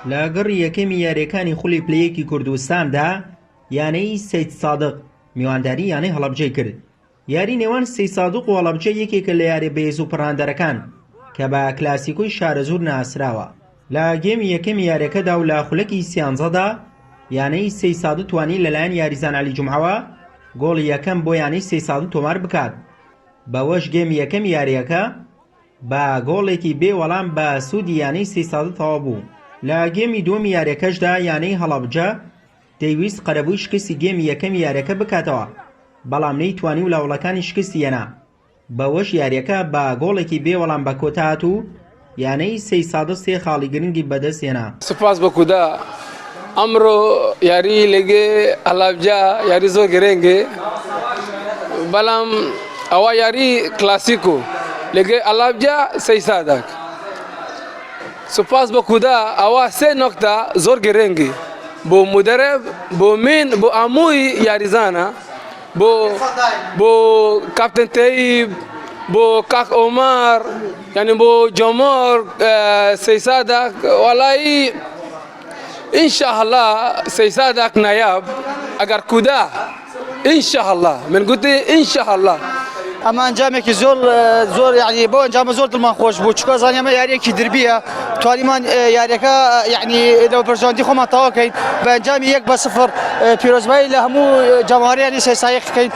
لە گەڕی یەکەمی یاریەکانی خولی پلەیەکی کوردستاندا یانەی سەید سادق میوانداری یانەی هەڵەبجەی کرد. یاری نێوان سەید سادق و هەڵەبجە یەکێکە لە یاری بەهێز و پەڕاندەرەکان کە بە کلاسیکۆی شارەزور ناسراوە. لە گێمی یەکەمی یاریەکەدا و لە خولەکی سیانزەدا یانەی سەید سادق توانی لەلایەن یاریزان عەلی جومعەوە گۆڵی یەکەم بۆ یانەی سەید سادق تۆمار بکات. بەوەش گێمی یەکەم یاریەکە بە گۆڵێکی بێ وەڵام بە سوودی یانەی سەید سادق تەواو بوو. لە گێمی دووەمی یاریەکەشدا یانەی هەڵەبجە دەیویست قەرەبووی شکستی گێمی یەکەمی یاریەکە بکاتەوە، بەڵام نەیتوانی و لاوڵەکانی شکستی هێنا. بەوەش یاریەکە بە گۆڵێکی بێ وەڵام بە کۆتا هاتوو یانەی سەید سادق سێ خاڵی گرنگی بەدەست هێنا. سوپاس بە کودا ئەمڕۆ یاری لەگێ هەڵەبجە یاری زۆر گرنگە، بەڵام ئەوە یاری کلاسیکۆ لەگێ هەڵەبجە سەید سادق. سوپاس بە کودا ئەوە سێ نۆکتە زۆر گرنگی بۆ مدرب، بۆ من، بۆ هەمووی یاریزانە، بۆ کاپتن تەیب، بۆ کاک ئۆمار، یعنی بۆ جۆمۆر سەید سادق. وەڵایی ئینشاءالله سەید سادق نایاب ئەگەر کودا ئینشاءالله من گوتی ئینشاءالله. ئەمە ئەنجامێکی زۆر یعنی بۆ ئەنجامە زۆر دڵمان خۆش بوو، چونکە زانانی ئەمە یاریەکی دربیە، توانیمان یاریەکە یعنی لەو پەرژاندی خۆمان تەواوکەین بە ئەنجامی 1-0 پیرۆزبایی لە هەموو جەماهیریانی سەید سادق بکەین.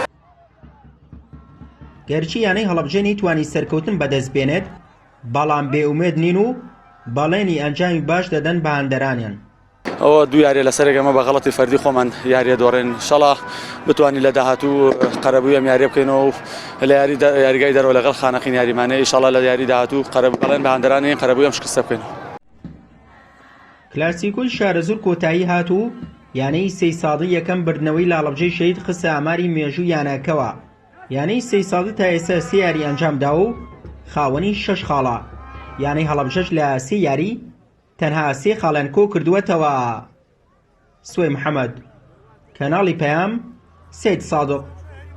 گەرچی یانەی هەڵەبجە نەیتوانی سەرکەوتن بەدەست بێنێت، بەڵام بێئومێد نین و بەڵێنی ئەنجامی باش دەدەن بە هەندەرانیان. ئەوە دوو یاریە لەسەرێک ئەمە بە غەڵەتی فەردی خۆمان یاریە دۆڕێن، ئینشەڵڵا بتوانین لە داهاتوو قەرەبووی ئەم یاریە بکەینەوە و لە یاریگای دەرەوە لەگەڵ خانەقین یاریمانەیە ئینشەڵڵا لە یاری داهاتوو بەڵێن بە هەندەرانین قەرەبووی ئەم شکستە بکەین. کلاسیکۆی شارەزور کۆتایی هاتوو یانەی سەید سادق یەکەم بردنەوەی لە هەڵەبجەی شەهید خستە ئاماری مێژوو یانەکەوە. یانەی سەید سادق تا ئێستا سێ یاری ئەنجامدا و خاوەنی 6 خاڵە، یانەی هەڵەبجەش لە سێ یاری تەنها سێ خاڵیان کۆ کردووەتەوە. سوێ محەممەد، کەناڵی پەیام، سەید سادق.